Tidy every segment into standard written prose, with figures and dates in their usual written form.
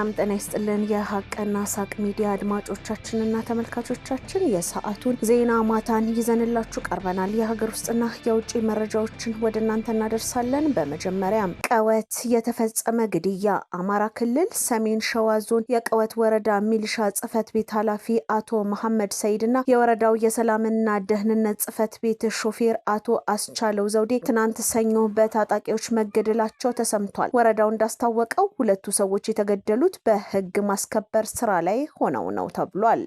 ሰላም ጤና ይስጥልን የሐቅና ሳቅ ሚዲያ አድማጮቻችንና ተመልካቾቻችን የሰዓቱን ዜና ማታን ይዘንላችሁ ቀርበናል። የሀገር ውስጥና የውጭ መረጃዎችን ወደ እናንተ እናደርሳለን። በመጀመሪያም ቀወት የተፈጸመ ግድያ። አማራ ክልል ሰሜን ሸዋ ዞን የቀወት ወረዳ ሚሊሻ ጽፈት ቤት ኃላፊ አቶ መሐመድ ሰይድና የወረዳው የሰላምና ደህንነት ጽፈት ቤት ሾፌር አቶ አስቻለው ዘውዴ ትናንት ሰኞ በታጣቂዎች መገደላቸው ተሰምቷል። ወረዳው እንዳስታወቀው ሁለቱ ሰዎች የተገደሉት በህግ ማስከበር ስራ ላይ ሆነው ነው ተብሏል።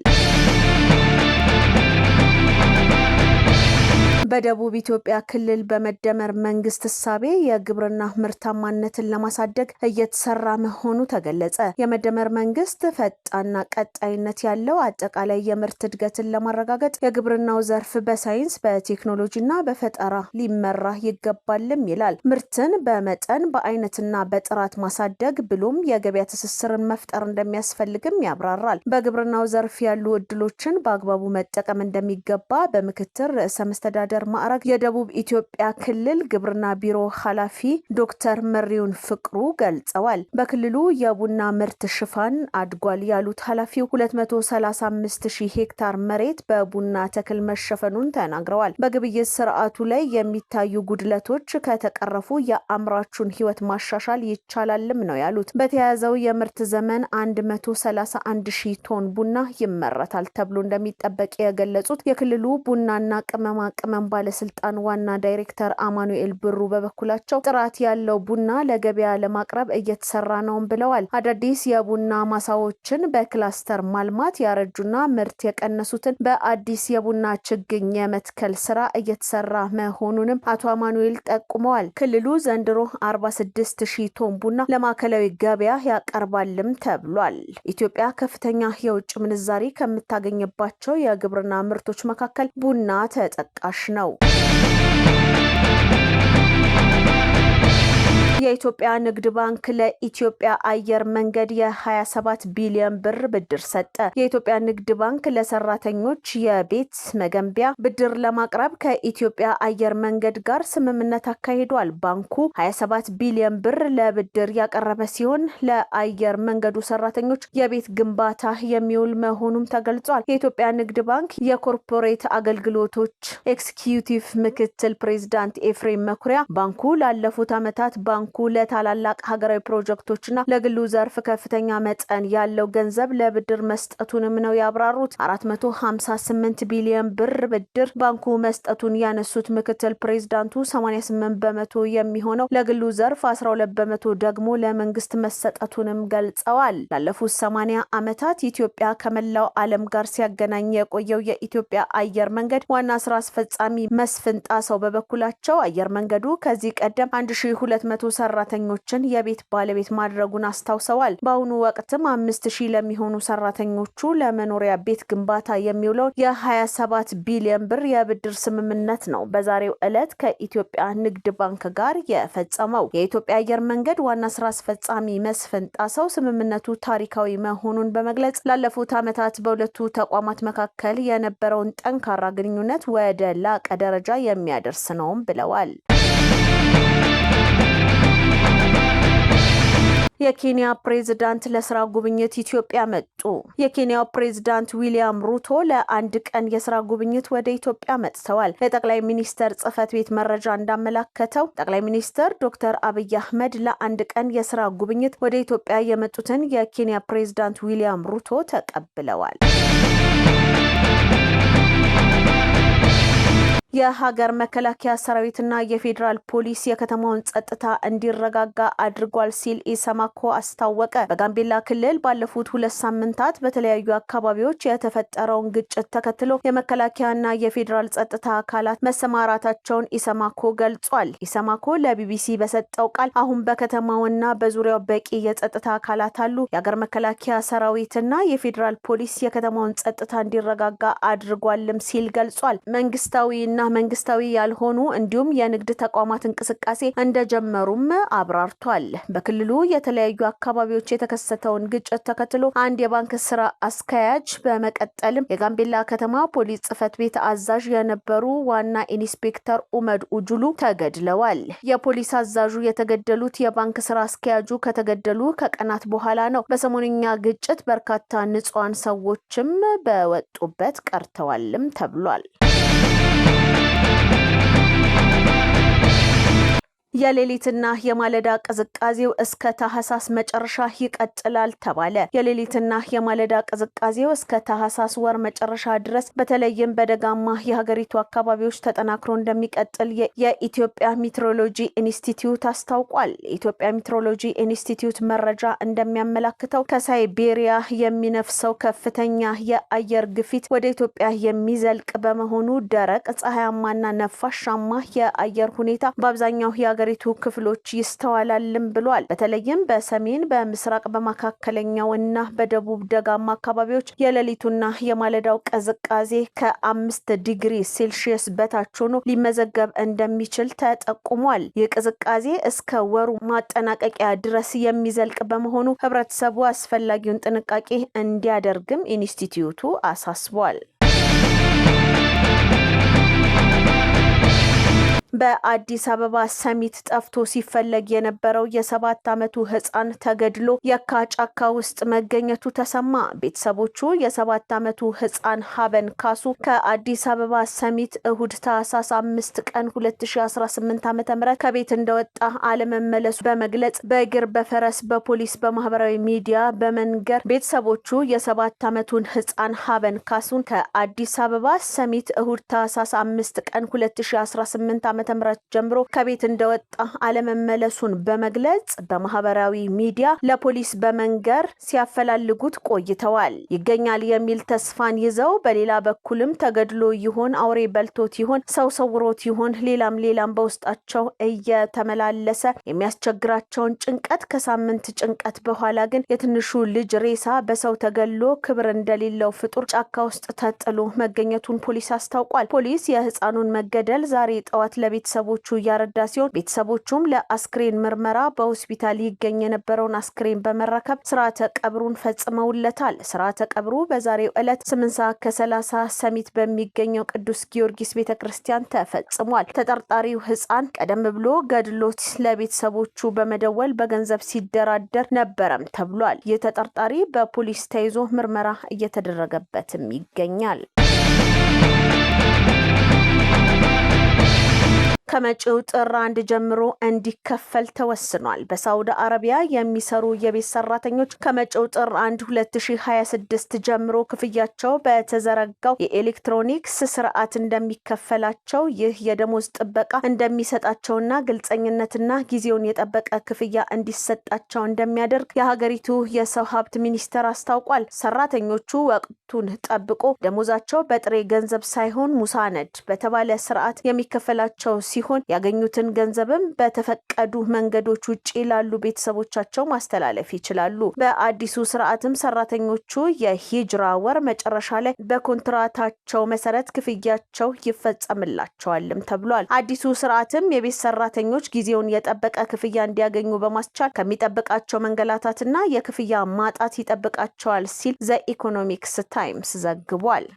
በደቡብ ኢትዮጵያ ክልል በመደመር መንግስት እሳቤ የግብርና ምርታማነትን ለማሳደግ እየተሰራ መሆኑ ተገለጸ። የመደመር መንግስት ፈጣንና ቀጣይነት ያለው አጠቃላይ የምርት እድገትን ለማረጋገጥ የግብርናው ዘርፍ በሳይንስ በቴክኖሎጂና በፈጠራ ሊመራ ይገባልም ይላል። ምርትን በመጠን በአይነትና በጥራት ማሳደግ ብሎም የገበያ ትስስርን መፍጠር እንደሚያስፈልግም ያብራራል። በግብርናው ዘርፍ ያሉ እድሎችን በአግባቡ መጠቀም እንደሚገባ በምክትል ርዕሰ መስተዳድር ማዕረግ የደቡብ ኢትዮጵያ ክልል ግብርና ቢሮ ኃላፊ ዶክተር መሪውን ፍቅሩ ገልጸዋል። በክልሉ የቡና ምርት ሽፋን አድጓል ያሉት ኃላፊው 235,000 ሄክታር መሬት በቡና ተክል መሸፈኑን ተናግረዋል። በግብይት ስርዓቱ ላይ የሚታዩ ጉድለቶች ከተቀረፉ የአምራቹን ህይወት ማሻሻል ይቻላልም ነው ያሉት። በተያያዘው የምርት ዘመን 131,000 ቶን ቡና ይመረታል ተብሎ እንደሚጠበቅ የገለጹት የክልሉ ቡናና ቅመማ ቅመም ባለስልጣን ዋና ዳይሬክተር አማኑኤል ብሩ በበኩላቸው ጥራት ያለው ቡና ለገበያ ለማቅረብ እየተሰራ ነው ብለዋል። አዳዲስ የቡና ማሳዎችን በክላስተር ማልማት፣ ያረጁና ምርት የቀነሱትን በአዲስ የቡና ችግኝ የመትከል ስራ እየተሰራ መሆኑንም አቶ አማኑኤል ጠቁመዋል። ክልሉ ዘንድሮ 46,000 ቶን ቡና ለማዕከላዊ ገበያ ያቀርባልም ተብሏል። ኢትዮጵያ ከፍተኛ የውጭ ምንዛሪ ከምታገኝባቸው የግብርና ምርቶች መካከል ቡና ተጠቃሽ ነው። የኢትዮጵያ ንግድ ባንክ ለኢትዮጵያ አየር መንገድ የ27 ቢሊዮን ብር ብድር ሰጠ። የኢትዮጵያ ንግድ ባንክ ለሰራተኞች የቤት መገንቢያ ብድር ለማቅረብ ከኢትዮጵያ አየር መንገድ ጋር ስምምነት አካሂዷል። ባንኩ 27 ቢሊዮን ብር ለብድር ያቀረበ ሲሆን ለአየር መንገዱ ሰራተኞች የቤት ግንባታ የሚውል መሆኑም ተገልጿል። የኢትዮጵያ ንግድ ባንክ የኮርፖሬት አገልግሎቶች ኤክስኪዩቲቭ ምክትል ፕሬዝዳንት ኤፍሬም መኩሪያ ባንኩ ላለፉት ዓመታት ባንኩ ለታላላቅ ሀገራዊ ፕሮጀክቶችና ለግሉ ዘርፍ ከፍተኛ መጠን ያለው ገንዘብ ለብድር መስጠቱንም ነው ያብራሩት። 458 ቢሊዮን ብር ብድር ባንኩ መስጠቱን ያነሱት ምክትል ፕሬዝዳንቱ 88 በመቶ የሚሆነው ለግሉ ዘርፍ 12 በመቶ ደግሞ ለመንግስት መሰጠቱንም ገልጸዋል። ላለፉት 80 ዓመታት ኢትዮጵያ ከመላው ዓለም ጋር ሲያገናኝ የቆየው የኢትዮጵያ አየር መንገድ ዋና ስራ አስፈጻሚ መስፍን ጣሰው በበኩላቸው አየር መንገዱ ከዚህ ቀደም 1200 ሰራተኞችን የቤት ባለቤት ማድረጉን አስታውሰዋል። በአሁኑ ወቅትም 5,000 ለሚሆኑ ሰራተኞቹ ለመኖሪያ ቤት ግንባታ የሚውለው የ27 ቢሊዮን ብር የብድር ስምምነት ነው በዛሬው ዕለት ከኢትዮጵያ ንግድ ባንክ ጋር የፈጸመው። የኢትዮጵያ አየር መንገድ ዋና ስራ አስፈጻሚ መስፍን ጣሰው ስምምነቱ ታሪካዊ መሆኑን በመግለጽ ላለፉት ዓመታት በሁለቱ ተቋማት መካከል የነበረውን ጠንካራ ግንኙነት ወደ ላቀ ደረጃ የሚያደርስ ነውም ብለዋል። የኬንያ ፕሬዝዳንት ለስራ ጉብኝት ኢትዮጵያ መጡ። የኬንያው ፕሬዝዳንት ዊሊያም ሩቶ ለአንድ ቀን የስራ ጉብኝት ወደ ኢትዮጵያ መጥተዋል። የጠቅላይ ሚኒስተር ጽፈት ቤት መረጃ እንዳመላከተው ጠቅላይ ሚኒስተር ዶክተር አብይ አህመድ ለአንድ ቀን የስራ ጉብኝት ወደ ኢትዮጵያ የመጡትን የኬንያ ፕሬዝዳንት ዊሊያም ሩቶ ተቀብለዋል። የሀገር መከላከያ ሰራዊትና የፌዴራል ፖሊስ የከተማውን ጸጥታ እንዲረጋጋ አድርጓል ሲል ኢሰማኮ አስታወቀ። በጋምቤላ ክልል ባለፉት 2 ሳምንታት በተለያዩ አካባቢዎች የተፈጠረውን ግጭት ተከትሎ የመከላከያና የፌዴራል ጸጥታ አካላት መሰማራታቸውን ኢሰማኮ ገልጿል። ኢሰማኮ ለቢቢሲ በሰጠው ቃል አሁን በከተማውና በዙሪያው በቂ የጸጥታ አካላት አሉ። የሀገር መከላከያ ሰራዊትና የፌዴራል ፖሊስ የከተማውን ጸጥታ እንዲረጋጋ አድርጓልም ሲል ገልጿል። መንግስታዊና መንግስታዊ ያልሆኑ እንዲሁም የንግድ ተቋማት እንቅስቃሴ እንደጀመሩም አብራርቷል። በክልሉ የተለያዩ አካባቢዎች የተከሰተውን ግጭት ተከትሎ አንድ የባንክ ስራ አስኪያጅ በመቀጠልም የጋምቤላ ከተማ ፖሊስ ጽሕፈት ቤት አዛዥ የነበሩ ዋና ኢንስፔክተር ኡመድ ኡጁሉ ተገድለዋል። የፖሊስ አዛዡ የተገደሉት የባንክ ስራ አስኪያጁ ከተገደሉ ከቀናት በኋላ ነው። በሰሞንኛ ግጭት በርካታ ንጹሃን ሰዎችም በወጡበት ቀርተዋልም ተብሏል። የሌሊትና የማለዳ ቅዝቃዜው እስከ ታህሳስ መጨረሻ ይቀጥላል ተባለ። የሌሊትና የማለዳ ቅዝቃዜው እስከ ታህሳስ ወር መጨረሻ ድረስ በተለይም በደጋማ የሀገሪቱ አካባቢዎች ተጠናክሮ እንደሚቀጥል የኢትዮጵያ ሜትሮሎጂ ኢንስቲትዩት አስታውቋል። የኢትዮጵያ ሜትሮሎጂ ኢንስቲትዩት መረጃ እንደሚያመላክተው ከሳይቤሪያ የሚነፍሰው ከፍተኛ የአየር ግፊት ወደ ኢትዮጵያ የሚዘልቅ በመሆኑ ደረቅ፣ ፀሐያማና ነፋሻማ የአየር ሁኔታ በአብዛኛው የሀገሪቱ ክፍሎች ይስተዋላልም ብሏል። በተለይም በሰሜን፣ በምስራቅ፣ በመካከለኛው እና በደቡብ ደጋማ አካባቢዎች የሌሊቱና የማለዳው ቅዝቃዜ ከ5 ዲግሪ ሴልሺየስ በታች ሆኖ ሊመዘገብ እንደሚችል ተጠቁሟል። ይህ ቅዝቃዜ እስከ ወሩ ማጠናቀቂያ ድረስ የሚዘልቅ በመሆኑ ህብረተሰቡ አስፈላጊውን ጥንቃቄ እንዲያደርግም ኢንስቲትዩቱ አሳስቧል። በአዲስ አበባ ሰሚት ጠፍቶ ሲፈለግ የነበረው የ7 ዓመቱ ህፃን ተገድሎ የካ ጫካ ውስጥ መገኘቱ ተሰማ። ቤተሰቦቹ የ7 ዓመቱ ህፃን ሀበን ካሱ ከአዲስ አበባ ሰሚት እሁድ ታህሳስ 5 ቀን 2018 ዓ.ም ከቤት እንደወጣ አለመመለሱ በመግለጽ በእግር፣ በፈረስ፣ በፖሊስ፣ በማህበራዊ ሚዲያ በመንገር ቤተሰቦቹ የ7 ዓመቱን ህፃን ሀበን ካሱን ከአዲስ አበባ ሰሚት እሁድ ታህሳስ 5 ቀን 2018 ዓ.ም ጀምሮ ከቤት እንደወጣ አለመመለሱን በመግለጽ በማህበራዊ ሚዲያ ለፖሊስ በመንገር ሲያፈላልጉት ቆይተዋል። ይገኛል የሚል ተስፋን ይዘው በሌላ በኩልም ተገድሎ ይሆን፣ አውሬ በልቶት ይሆን፣ ሰው ሰውሮት ይሆን፣ ሌላም በውስጣቸው እየተመላለሰ የሚያስቸግራቸውን ጭንቀት ከሳምንት ጭንቀት በኋላ ግን የትንሹ ልጅ ሬሳ በሰው ተገሎ ክብር እንደሌለው ፍጡር ጫካ ውስጥ ተጥሎ መገኘቱን ፖሊስ አስታውቋል። ፖሊስ የህፃኑን መገደል ዛሬ ጠዋት ለቤተሰቦቹ እያረዳ ሲሆን ቤተሰቦቹም ለአስክሬን ምርመራ በሆስፒታል ይገኝ የነበረውን አስክሬን በመረከብ ስርዓተ ቀብሩን ፈጽመውለታል። ስርዓተ ቀብሩ በዛሬው ዕለት 8:30 ሰሚት በሚገኘው ቅዱስ ጊዮርጊስ ቤተክርስቲያን ተፈጽሟል። ተጠርጣሪው ህፃን ቀደም ብሎ ገድሎት ለቤተሰቦቹ በመደወል በገንዘብ ሲደራደር ነበረም ተብሏል። ይህ ተጠርጣሪ በፖሊስ ተይዞ ምርመራ እየተደረገበትም ይገኛል። ከመጪው ጥር 1 ጀምሮ እንዲከፈል ተወስኗል። በሳውዲ አረቢያ የሚሰሩ የቤት ሰራተኞች ከመጪው ጥር 1 2026 ጀምሮ ክፍያቸው በተዘረጋው የኤሌክትሮኒክስ ስርዓት እንደሚከፈላቸው፣ ይህ የደሞዝ ጥበቃ እንደሚሰጣቸውና ግልጸኝነትና ጊዜውን የጠበቀ ክፍያ እንዲሰጣቸው እንደሚያደርግ የሀገሪቱ የሰው ሀብት ሚኒስቴር አስታውቋል። ሰራተኞቹ ወቅቱን ጠብቆ ደሞዛቸው በጥሬ ገንዘብ ሳይሆን ሙሳነድ በተባለ ስርዓት የሚከፈላቸው ሲሆን ያገኙትን ገንዘብም በተፈቀዱ መንገዶች ውጪ ላሉ ቤተሰቦቻቸው ማስተላለፍ ይችላሉ። በአዲሱ ስርዓትም ሰራተኞቹ የሂጅራ ወር መጨረሻ ላይ በኮንትራታቸው መሰረት ክፍያቸው ይፈጸምላቸዋልም ተብሏል። አዲሱ ስርዓትም የቤት ሰራተኞች ጊዜውን የጠበቀ ክፍያ እንዲያገኙ በማስቻል ከሚጠብቃቸው መንገላታትና የክፍያ ማጣት ይጠብቃቸዋል ሲል ዘ ኢኮኖሚክስ ታይምስ ዘግቧል።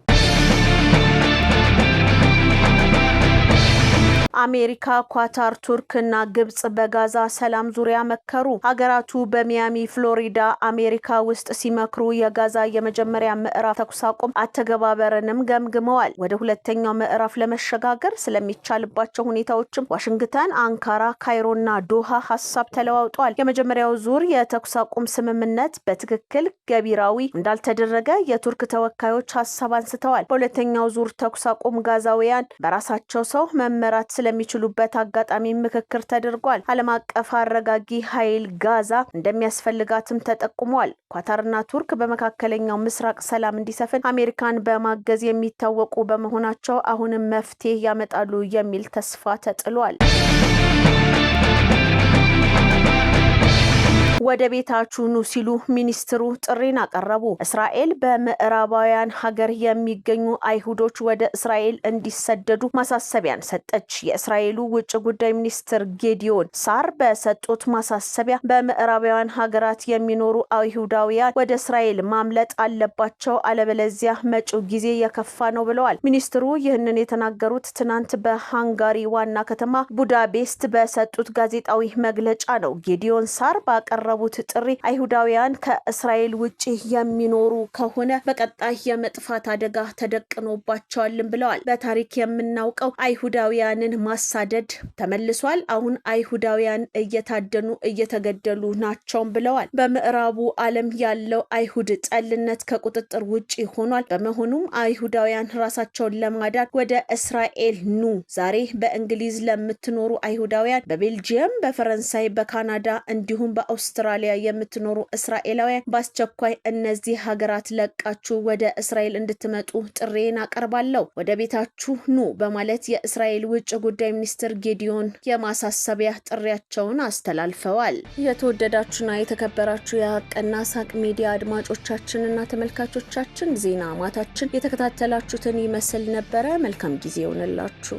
አሜሪካ፣ ኳታር፣ ቱርክ እና ግብጽ በጋዛ ሰላም ዙሪያ መከሩ። ሀገራቱ በሚያሚ ፍሎሪዳ አሜሪካ ውስጥ ሲመክሩ የጋዛ የመጀመሪያ ምዕራፍ ተኩስ አቁም አተገባበርንም ገምግመዋል። ወደ ሁለተኛው ምዕራፍ ለመሸጋገር ስለሚቻልባቸው ሁኔታዎችም ዋሽንግተን፣ አንካራ፣ ካይሮና ዶሃ ሀሳብ ተለዋውጠዋል። የመጀመሪያው ዙር የተኩስ አቁም ስምምነት በትክክል ገቢራዊ እንዳልተደረገ የቱርክ ተወካዮች ሀሳብ አንስተዋል። በሁለተኛው ዙር ተኩስ አቁም ጋዛውያን በራሳቸው ሰው መመራት ስለሚችሉበት አጋጣሚ ምክክር ተደርጓል። ዓለም አቀፍ አረጋጊ ኃይል ጋዛ እንደሚያስፈልጋትም ተጠቁሟል። ኳታርና ቱርክ በመካከለኛው ምስራቅ ሰላም እንዲሰፍን አሜሪካን በማገዝ የሚታወቁ በመሆናቸው አሁንም መፍትሄ ያመጣሉ የሚል ተስፋ ተጥሏል። ወደ ቤታችሁ ኑ ሲሉ ሚኒስትሩ ጥሪን አቀረቡ። እስራኤል በምዕራባውያን ሀገር የሚገኙ አይሁዶች ወደ እስራኤል እንዲሰደዱ ማሳሰቢያን ሰጠች። የእስራኤሉ ውጭ ጉዳይ ሚኒስትር ጌዲዮን ሳር በሰጡት ማሳሰቢያ በምዕራባውያን ሀገራት የሚኖሩ አይሁዳውያን ወደ እስራኤል ማምለጥ አለባቸው፣ አለበለዚያ መጪው ጊዜ የከፋ ነው ብለዋል። ሚኒስትሩ ይህንን የተናገሩት ትናንት በሃንጋሪ ዋና ከተማ ቡዳፔስት በሰጡት ጋዜጣዊ መግለጫ ነው። ጌዲዮን ሳር ባቀረቡት ጥሪ አይሁዳውያን ከእስራኤል ውጪ የሚኖሩ ከሆነ በቀጣይ የመጥፋት አደጋ ተደቅኖባቸዋል ብለዋል። በታሪክ የምናውቀው አይሁዳውያንን ማሳደድ ተመልሷል። አሁን አይሁዳውያን እየታደኑ እየተገደሉ ናቸው ብለዋል። በምዕራቡ ዓለም ያለው አይሁድ ጠልነት ከቁጥጥር ውጪ ሆኗል። በመሆኑም አይሁዳውያን ራሳቸውን ለማዳን ወደ እስራኤል ኑ። ዛሬ በእንግሊዝ ለምትኖሩ አይሁዳውያን፣ በቤልጂየም፣ በፈረንሳይ፣ በካናዳ እንዲሁም በአውስትራሊያ የምትኖሩ እስራኤላውያን በአስቸኳይ እነዚህ ሀገራት ለቃችሁ ወደ እስራኤል እንድትመጡ ጥሬን አቀርባለሁ። ወደ ቤታችሁ ኑ በማለት የእስራኤል ውጭ ጉዳይ ሚኒስትር ጌዲዮን የማሳሰቢያ ጥሪያቸውን አስተላልፈዋል። የተወደዳችሁና የተከበራችሁ የሀቅና ሳቅ ሚዲያ አድማጮቻችንና ተመልካቾቻችን ዜና ማታችን የተከታተላችሁትን ይመስል ነበረ። መልካም ጊዜ ይሁንላችሁ።